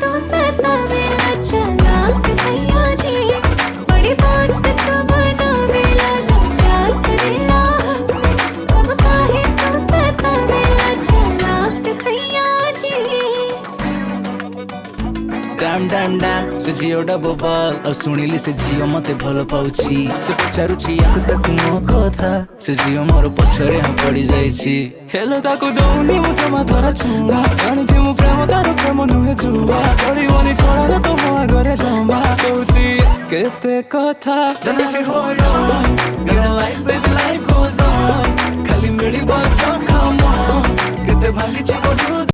तू सतावेला चालाक सैया जी, बड़ी बात तू बनावेला जब प्यार करेला हमसे, अब काहे तू सतावेला चालाक सैया जी। डैम डैम डैम से झीलटा बोबाल शुणिली से झील मते भल पाउछि से पचारुछि याक तक मो कथा से झील मोर पछरे हाँ पड़ी जाइछि हेलो ताको दौनी मु जमा धरा छुआ जानिछि मु प्रेम तार प्रेम नुहे जुआ चलिबनी छोड़ा न तो मोआ घरे जमा कहूछि केते कथा दनसे होयो मेरा life baby life goes on खाली मिली बच्चा कम ऑन केते भांगिछि मोर